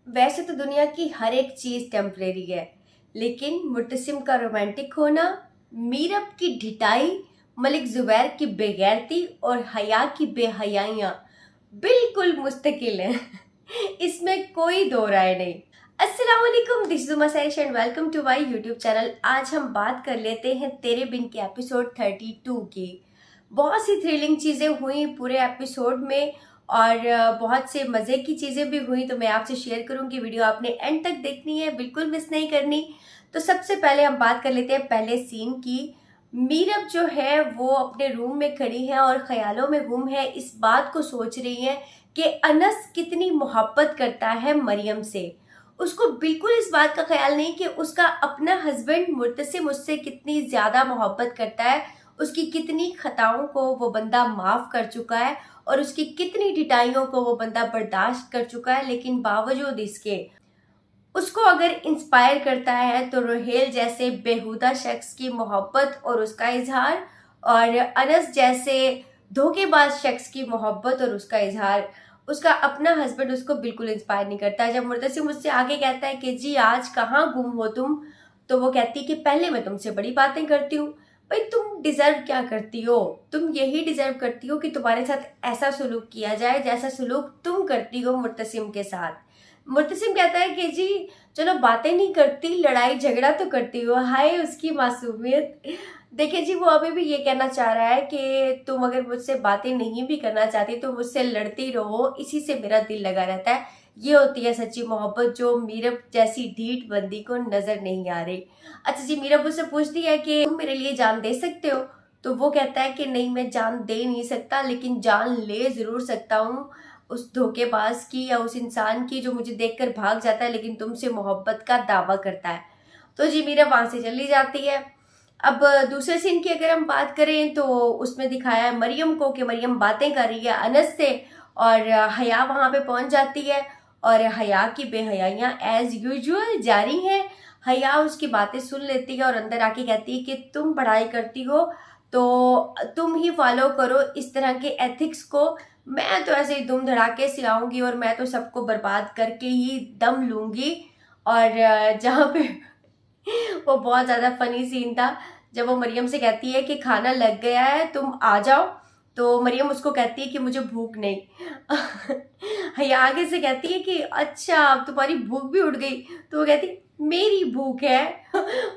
वैसे तो दुनिया की हर एक चीज टेम्परेरी है, लेकिन मुर्तसिम का रोमांटिक होना, मीरब की ढिठाई, मलिक जुबैर की बेगैरती और हया की बेहयाइयां बिल्कुल मुस्तकिल हैं। इसमें कोई दो राय नहीं। अस्सलाम वालेकुम, this is Uma Sairish and welcome to my YouTube channel. आज हम बात कर लेते हैं तेरे बिन के एपिसोड 32 की। बहुत सी थ्रिलिंग चीजें हुई पूरे एपिसोड में और बहुत से मजे की चीजें भी हुई, तो मैं आपसे शेयर करूंगी। वीडियो आपने एंड तक देखनी है, बिल्कुल मिस नहीं करनी। तो सबसे पहले हम बात कर लेते हैं पहले सीन की। मीरब जो है वो अपने रूम में खड़ी है और ख्यालों में गुम है, इस बात को सोच रही है कि अनस कितनी मोहब्बत करता है मरियम से। उसको बिल्कुल इस बात का ख्याल नहीं कि उसका अपना हस्बैंड मुर्तसिम उससे कितनी ज्यादा मोहब्बत करता है, उसकी कितनी खताओं को वो बंदा माफ कर चुका है और उसकी कितनी ढिठाइयों को वो बंदा बर्दाश्त कर चुका है। लेकिन बावजूद इसके उसको अगर इंस्पायर करता है तो रोहेल जैसे बेहुदा शख्स की मोहब्बत और उसका इजहार, और अनस जैसे धोखेबाज शख्स की मोहब्बत और उसका इजहार उसका अपना हस्बैंड उसको बिल्कुल इंस्पायर नहीं करता है। जब मुर्तसिम मुझसे आगे कहता है कि जी आज कहाँ गुम हो तुम, तो वो कहती है कि पहले मैं तुमसे बड़ी बातें करती हूँ। भाई तुम डिजर्व क्या करती हो? तुम यही डिजर्व करती हो कि तुम्हारे साथ ऐसा सुलूक किया जाए जैसा सुलूक तुम करती हो मुर्तसिम के साथ। मुर्तसिम कहता है कि जी चलो बातें नहीं करती, लड़ाई झगड़ा तो करती हो। हाय उसकी मासूमियत। देखिए जी, वो अभी भी ये कहना चाह रहा है कि तुम अगर मुझसे बातें नहीं भी करना चाहती तो मुझसे लड़ती रहो, इसी से मेरा दिल लगा रहता है। ये होती है सच्ची मोहब्बत, जो मीरब जैसी ढीठ बंदी को नजर नहीं आ रही। अच्छा जी, मीरब उससे पूछती है कि तुम मेरे लिए जान दे सकते हो? तो वो कहता है कि नहीं, मैं जान दे नहीं सकता, लेकिन जान ले जरूर सकता हूँ उस धोखेबाज की या उस इंसान की जो मुझे देखकर भाग जाता है लेकिन तुमसे मोहब्बत का दावा करता है। तो जी मीरा वहां से चली जाती है। अब दूसरे सीन की अगर हम बात करें तो उसमें दिखाया है मरियम को कि मरियम बातें कर रही है अनस से, और हया वहां पे पहुंच जाती है और हया की बेहयाइयां एज यूजुअल जारी हैं। हया उसकी बातें सुन लेती है और अंदर आके कहती है कि तुम पढ़ाई करती हो तो तुम ही फॉलो करो इस तरह के एथिक्स को। मैं तो ऐसे ही दुम धड़ाके से आऊंगी और मैं तो सबको बर्बाद करके ही दम लूंगी। और जहाँ पे वो बहुत ज्यादा फनी सीन था जब वो मरियम से कहती है कि खाना लग गया है तुम आ जाओ, तो मरियम उसको कहती है कि मुझे भूख नहीं। या आगे से कहती है कि अच्छा अब तुम्हारी भूख भी उड़ गई, तो वो कहती मेरी भूख है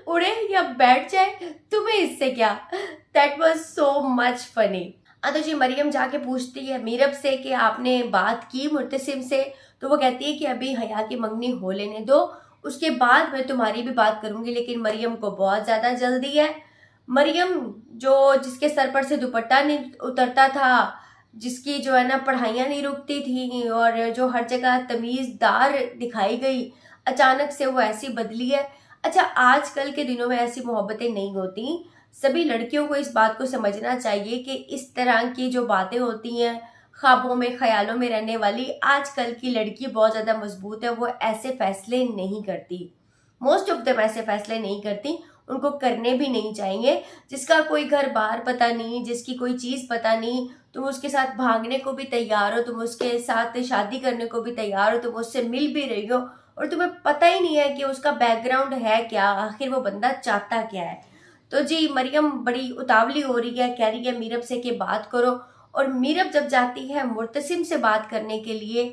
उड़े या बैठ जाए, तुम्हें इससे क्या। That was so much funny. तो जी मरियम जाके पूछती है मीरब से कि आपने बात की मुर्तसिम से, तो वो कहती है कि अभी हया की मंगनी हो लेने दो, उसके बाद मैं तुम्हारी भी बात करूंगी। लेकिन मरियम को बहुत ज्यादा जल्दी है। मरियम जो जिसके सर पर से दुपट्टा नहीं उतरता था, जिसकी जो है ना पढ़ाइयाँ नहीं रुकती थी और जो हर जगह तमीजदार दिखाई गई, अचानक से वो ऐसी बदली है। अच्छा, आजकल के दिनों में ऐसी मोहब्बतें नहीं होती। सभी लड़कियों को इस बात को समझना चाहिए कि इस तरह की जो बातें होती हैं, ख्वाबों में ख्यालों में रहने वाली, आजकल की लड़की बहुत ज़्यादा मजबूत है, वो ऐसे फैसले नहीं करती। मोस्ट ऑफ दम ऐसे फैसले नहीं करती, उनको करने भी नहीं चाहिए। जिसका कोई घर बाहर पता नहीं, जिसकी कोई चीज़ पता नहीं, तुम उसके साथ भागने को भी तैयार हो, तुम उसके साथ शादी करने को भी तैयार हो, तुम उससे मिल भी रही हो और तुम्हें पता ही नहीं है कि उसका बैकग्राउंड है क्या, आखिर वो बंदा चाहता क्या है। तो जी मरियम बड़ी उतावली हो रही है, कह रही है मीरब से कि बात करो। और मीरब जब जाती है मुर्तसिम से बात करने के लिए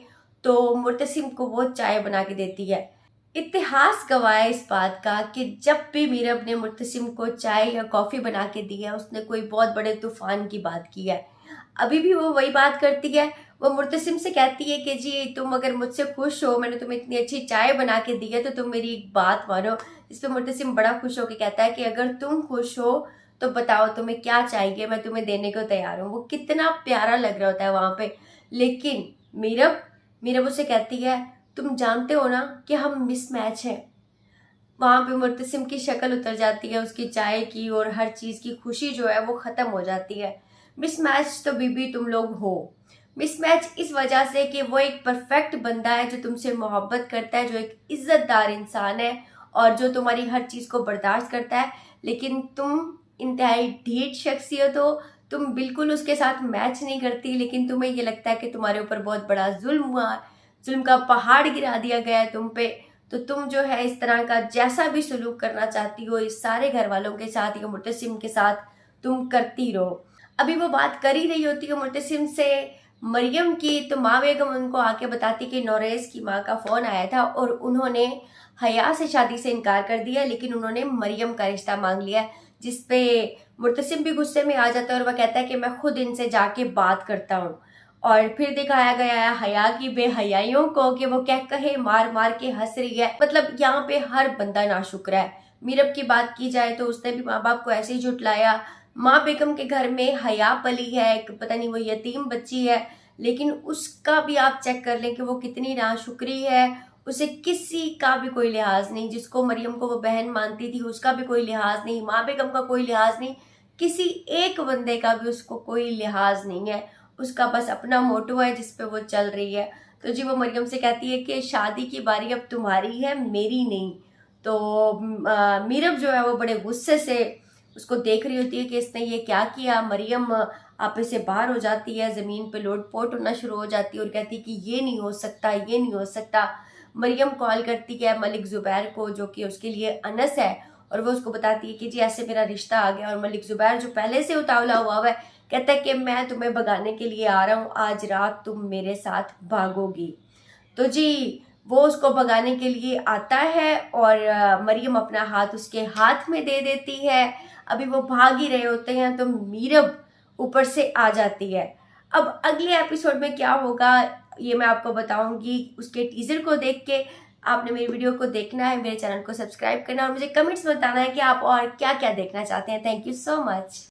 तो मुर्तसिम को वो चाय बना के देती है। इतिहास गवाह है इस बात का कि जब भी मीरब ने मुर्तसिम को चाय या कॉफी बना के दी है, उसने कोई बहुत बड़े तूफान की बात की है। अभी भी वो वही बात करती है। वो मुर्तसिम से कहती है कि जी तुम अगर मुझसे खुश हो, मैंने तुम्हें इतनी अच्छी चाय बना के दी है, तो तुम मेरी एक बात मानो। इस पे मुर्तसिम बड़ा खुश होकर कहता है कि अगर तुम खुश हो तो बताओ तुम्हें क्या चाहिए, मैं तुम्हें देने को तैयार हूँ। वो कितना प्यारा लग रहा होता है वहां पे। लेकिन मीरब मीरब उसे कहती है तुम जानते हो ना कि हम मिसमैच हैं। वहां पे मुर्तसिम की शक्ल उतर जाती है, उसकी चाय की और हर चीज की खुशी जो है वो खत्म हो जाती है। मिसमैच तो बीबी तुम लोग हो। मिसमैच इस वजह से कि वो एक परफेक्ट बंदा है जो तुमसे मोहब्बत करता है, जो एक इज्जतदार इंसान है और जो तुम्हारी हर चीज को बर्दाश्त करता है। लेकिन तुम इंतहाई ढीठ शख्सियत हो, तुम बिल्कुल उसके साथ मैच नहीं करती, लेकिन तुम्हें ये लगता है कि तुम्हारे ऊपर बहुत बड़ा जुल्म हुआ, जुल्म का पहाड़ गिरा दिया गया है तुम पे, तो तुम जो है इस तरह का जैसा भी सलूक करना चाहती हो इस सारे घर वालों के साथ या मुर्तसिम के साथ तुम करती रहो। अभी वो बात कर ही रही होती है मुर्तसिम से मरियम की, तो माँ बेगम उनको आके बताती कि नौरेज की माँ का फ़ोन आया था और उन्होंने हया से शादी से इनकार कर दिया, लेकिन उन्होंने मरियम का रिश्ता मांग लिया, जिसपे मुर्तसिम भी गुस्से में आ जाता है और वह कहता है कि मैं खुद इनसे जाके बात करता हूँ। और फिर दिखाया गया है हया की बेहयाइयों को कि वो कह कहे मार मार के हंस रही है। मतलब यहाँ पे हर बंदा नाशुक्र है। मीरब की बात की जाए तो उसने भी माँ बाप को ऐसे ही झुटलाया। माँ बेगम के घर में हया पली है, पता नहीं वो यतीम बच्ची है, लेकिन उसका भी आप चेक कर लें कि वो कितनी नाशुक्री है। उसे किसी का भी कोई लिहाज नहीं, जिसको मरियम को वो बहन मानती थी उसका भी कोई लिहाज नहीं, माँ बेगम का कोई लिहाज नहीं, किसी एक बंदे का भी उसको कोई लिहाज नहीं है। उसका बस अपना मोटो है जिस पे वो चल रही है। तो जी वो मरियम से कहती है कि शादी की बारी अब तुम्हारी है, मेरी नहीं। तो मीरब जो है वो बड़े गुस्से से उसको देख रही होती है कि इसने ये क्या किया। मरियम आपे से बाहर हो जाती है, ज़मीन पे लोटपोट होना शुरू हो जाती है और कहती है कि ये नहीं हो सकता, ये नहीं हो सकता। मरियम कॉल करती है मलिक ज़ुबैर को, जो कि उसके लिए अनस है, और वो उसको बताती है कि जी ऐसे मेरा रिश्ता आ गया। और मलिक ज़ुबैर जो पहले से उतावला हुआ है कहता है कि मैं तुम्हें भगाने के लिए आ रहा हूँ, आज रात तुम मेरे साथ भागोगी। तो जी वो उसको भगाने के लिए आता है और मरियम अपना हाथ उसके हाथ में दे देती है। अभी वो भाग ही रहे होते हैं तो मीरब ऊपर से आ जाती है। अब अगले एपिसोड में क्या होगा ये मैं आपको बताऊंगी उसके टीजर को देख के। आपने मेरी वीडियो को देखना है, मेरे चैनल को सब्सक्राइब करना और मुझे कमेंट्स में बताना है कि आप और क्या क्या देखना चाहते हैं। Thank you so much.